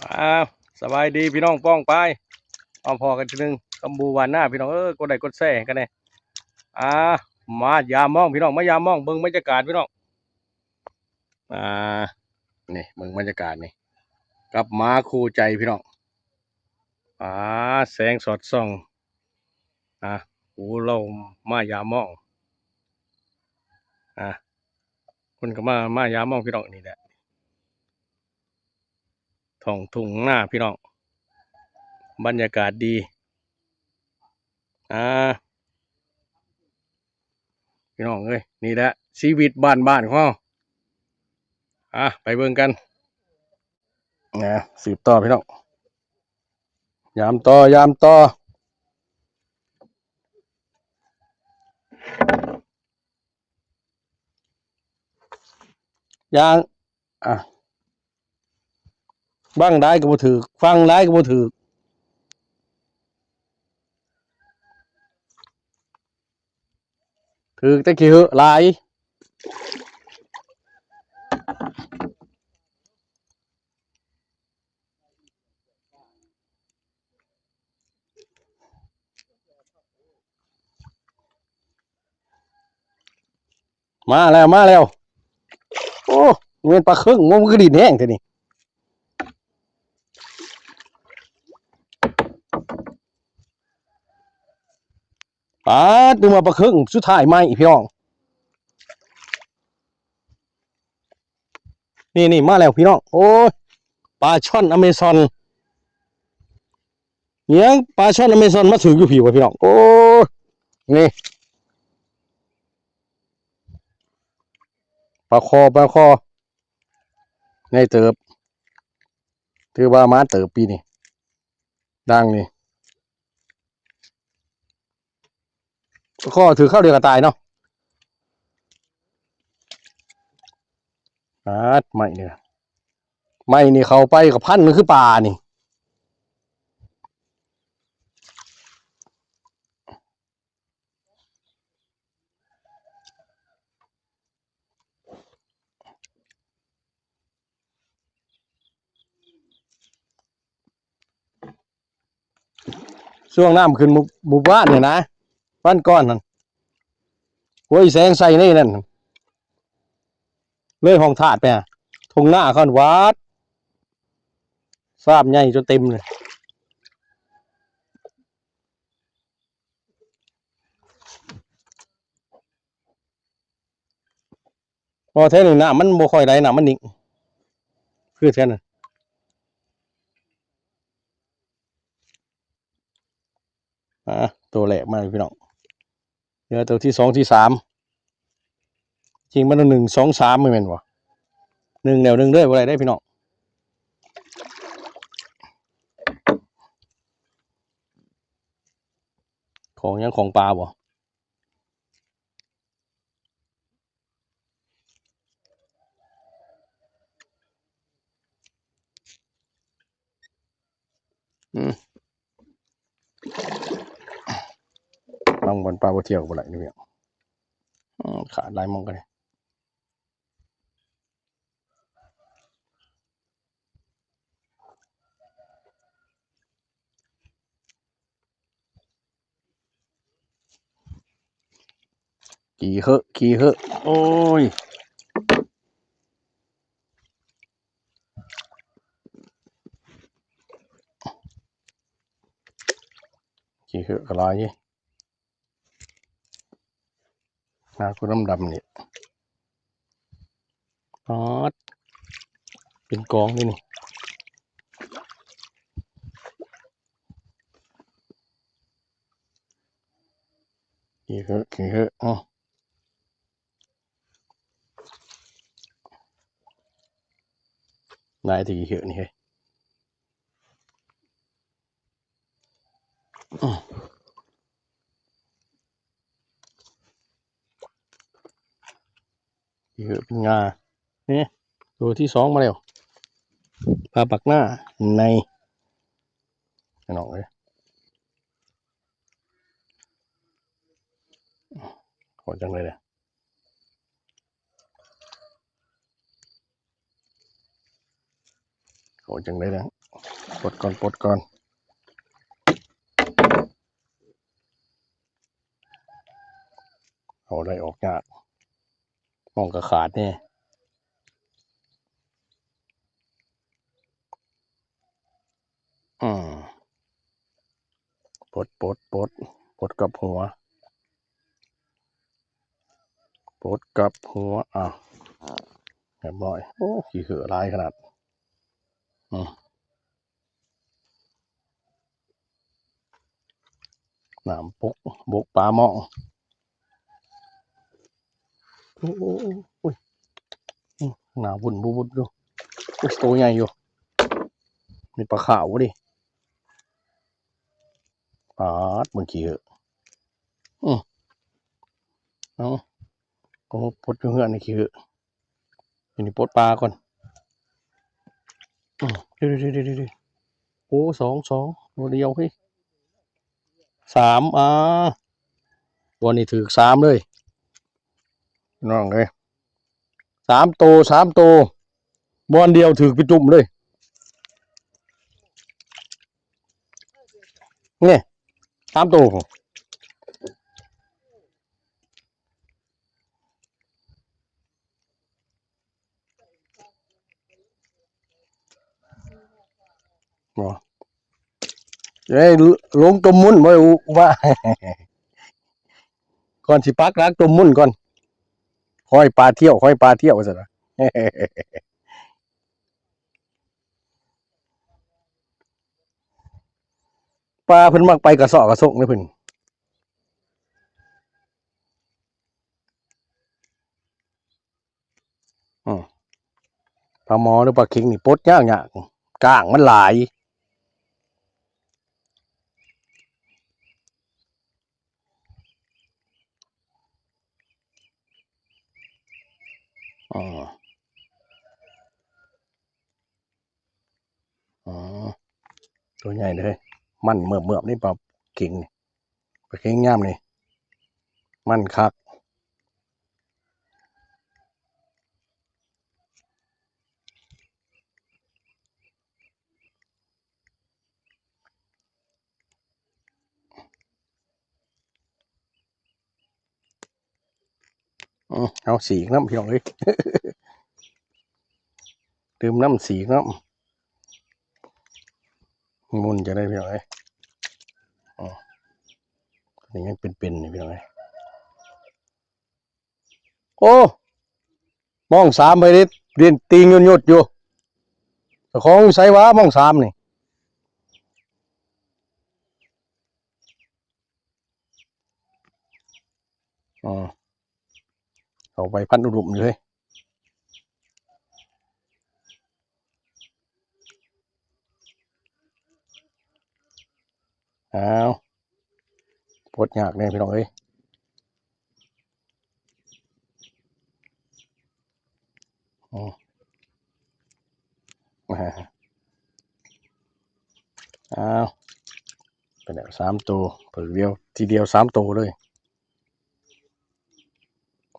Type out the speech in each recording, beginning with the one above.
อ้าวสบายดีพี่น้องป้องไปเอาพอกันทีนึงกำบูวานหน้าพี่น้องกดได้กดแซ่กันเนี่ยอ่ามายามมองพี่น้องมายามมองเบิ่งบรรยากาศพี่น้องอ่านี่เบิ่งบรรยากาศนี่กับม้าคู่ใจพี่น้องอ่าแสงสดส่องหูเรามายามมองอ่าคนก็มายามมองพี่น้องนี่แหละท้องทุ่งหน้าพี่น้องบรรยากาศดีอ่าพี่น้องเอ้ยนี่แหละชีวิตบ้านของเราไปเบิ่งกันนะสืบต่อพี่น้องยามต่อยามต่อยางบังได้ก็บ่ถือฟังได้ก็บ่ถือถือแต่ขี้เหอะหลายมาแล้วโอ้เงินปลาครึ่งงมกระดิ่งแห้งเท่านี้ดึงมาปลาครึ่งสุดท้ายไหมพี่น้องนี่มาแล้วพี่น้องโอ้ยปลาช่อนอเมซอนเนี่ยปลาช่อนอเมซอนมาถึงอยู่ผิวพี่น้องโอ้ยนี่ปลาคอไงเติบถือว่ามาเติบปีนี่ดังนี่ข้อถือเข้าเดียวกับตายเนาะไม่เนี่ยไม่นี่เขาไปกับพันมันคือปลานี่ช่วงน้ำขึ้นหมู่บ้านเนี่ยนะบ้านก้อนนั่นโอ้ยแสงใส่นี่นั่นเลยห้องถาดไปทงหน้าข้อนวัดทราบใหญ่จนเต็มเลยพอเท่านี้น้ำมันบ่ค่อยไหลน้ำมันนิ่งคือแค่นั้นตัวแหลกมากพี่น้องเดี๋ยวตัวที่สองที่สามจริงมันต้อง1 2 3ไม่เป็นวะ1 แนว 1ด้วยอะไรได้พี่น้องของยังของปลาบ่บางบนปลาบ่เที่ยวบ่ไหลนี่พี่น้องขาดลายมองกันเลยขี่เหอะโอ้ยขี่เหอะกระไรคุณดำนี่เป็นกองนี่ขี่เหอะนายที่ขี่เหอะนี่เฮ้ยขี่เหอะเป็นงาเนี่ยตัวที่สองมาแล้วปลาปักหน้าในน้องเลยขอจังเลยเลยขอจังเลยนะ ปลดก่อนปลดก่อนเอาได้ออกยากมองกระขาดเนี่ยปลดปลดปลดปลดกับหัวปลดกับหัวเรียบร้อยโอ้ขี้เหือลายขนาดน้ำปุกบุกปลาหม้อโอ้โอ้หนาวุ่นบุบดูตัวใหญ่อยู่มีปลาขาวดิปลาดมันขี้เหอะเอาโอ้ปลดอยู่เหือนนี่ขี้เหอะนี่ปลดปลาก่อนเดี๋ยวโอ้สองตัวเดียวเฮ้ยสามตัวนี้ถือสามเลยน้องเลยสามตัวบอลเดียวถือไปจุ่มเลยเนี่ยสามตัวบ่เอ้ยลงตุ่มมุ่นบ่ว่าก่อนสิปักรักตุ่มมุ่นก่อนค่อยปลาเที่ยวซะนะปลาเพิ่นมักไปกระสอบกระสงเลยเพิ่นปลาหมอหรือปลาเค็งนี่ปลดยากก้างมันหลายอ๋อตัวใหญ่เลยมันเมือบนี่ปลาเค็งนี่ปลาเค็งย่ามนี่มันคักเอาสีน้ำพี่น้องเอ้ยดื่มน้ำสีน้ำมุนจะได้พี่น้องเอ้ยนี่ยังเป็นนี่พี่น้องเอ้ยโอ้มองสามไปดิเรียนตีเงินหยดอยู่ของใส่ว้ามองสามนี่เอาไปพันอุดมอยู่เลยเอาปวดยากเนี่ยพี่น้องเอ้ยเอาเป็นแบบสามตัวเปิดเดียวทีเดียวสามตัวเลย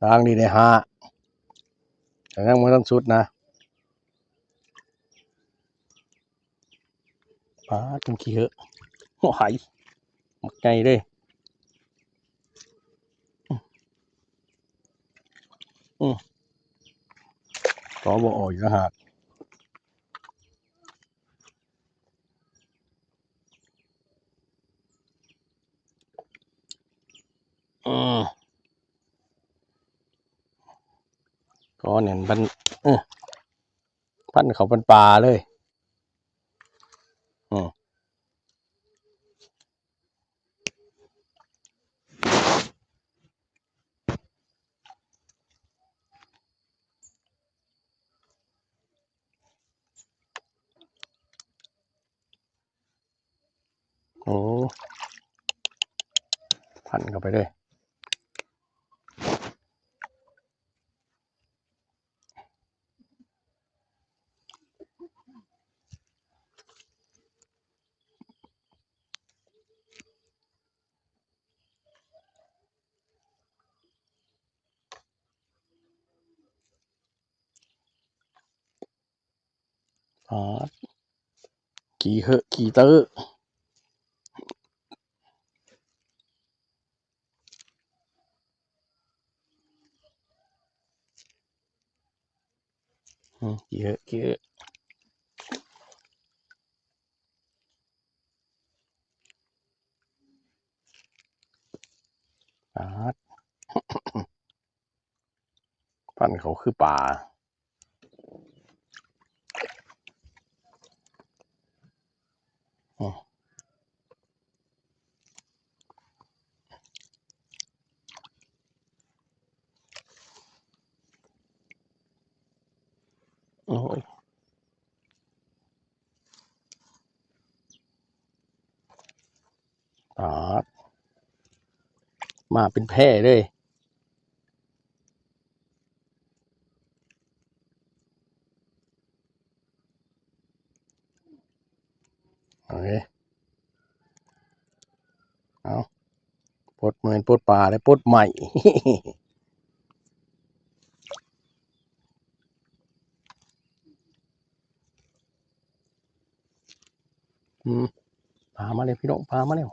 ทางนี้ได้ห้าแต่ยังไม่ต้องสุดนะป้าจุ่มขี้เหอะโอ้ยหมดไงเลยต่อบ่ออยู่นะฮะก็เนี่ยมันพันเขาเป็นปลาเลยโอ้พันเข้าไปเลย ขี่เหอะขี่เตอร์ขี่เหอะขี่เหอะพันเขาคือป่าโอ้ยป่ามาเป็นแพร่เลยโอเคเอาปลดเหมือนปลดป่าเลยปลดใหม่ ปลามาเลยพี่น้องปลามาแล้ว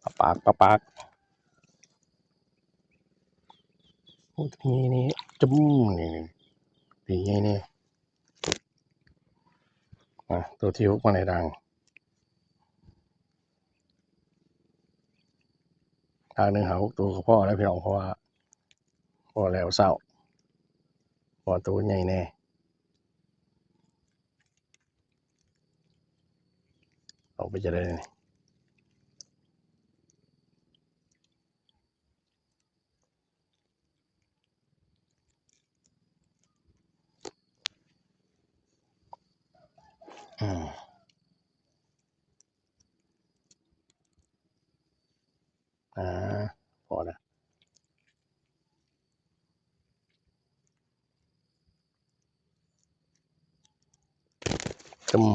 ปลาปากโอ้ทีนี้จุ้มนี่ทีนี้ตัวที่ฮุกมาในดังทางหนึ่งหาฮุกตัวกับพ่อแล้วพี่น้องเพราะว่าพ่อแล้วเศร้าพ่อตัวใหญ่แน่ออกไปจะได้นี่อ่าพอแล้วจุ้ม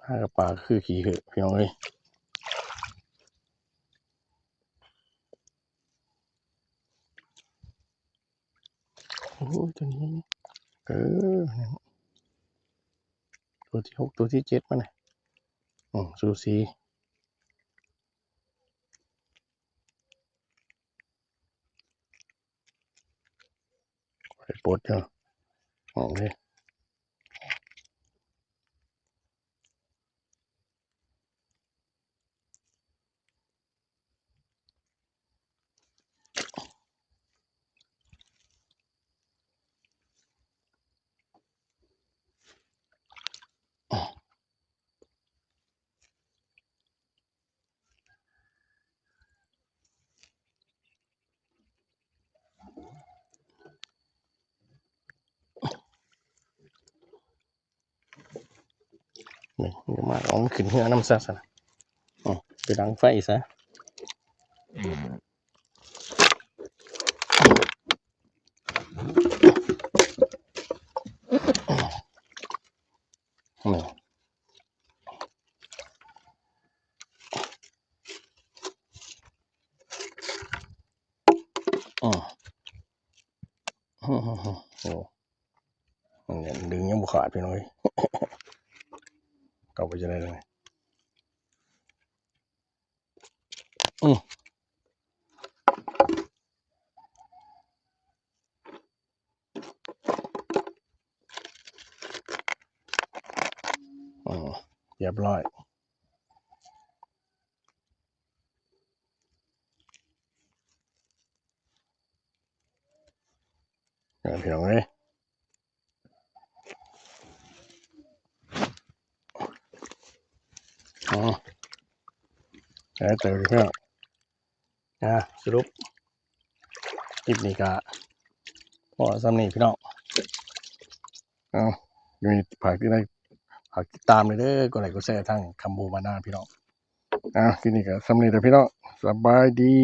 ถ้ากับปลาคือขี่เหอะพี่น้องเอ้ยโอ้ตัวนี้เออตัวที่หกตัวที่เจ็ดมาเนี่ยซูซีไปปลดเนาะโอเคนี่มาเอาขึ้นเหือน้ำซะนะไปดังไฟซะนี่โอ้ดึงยังบุขาดพี่น้อยเก่าไปจะได้เลยเรียบร้อยพี่น้องเลยแล้วเจอพี่น้องสรุปคลิปนี้ก็พอสำนีพี่น้องมีฝากที่ได้ฝากติดตามเลยเด้อกดไลค์กดแชร์ทั้งคำบูมานาพี่น้องคลิปนี้ก็สำนีแต่พี่น้องสบายดี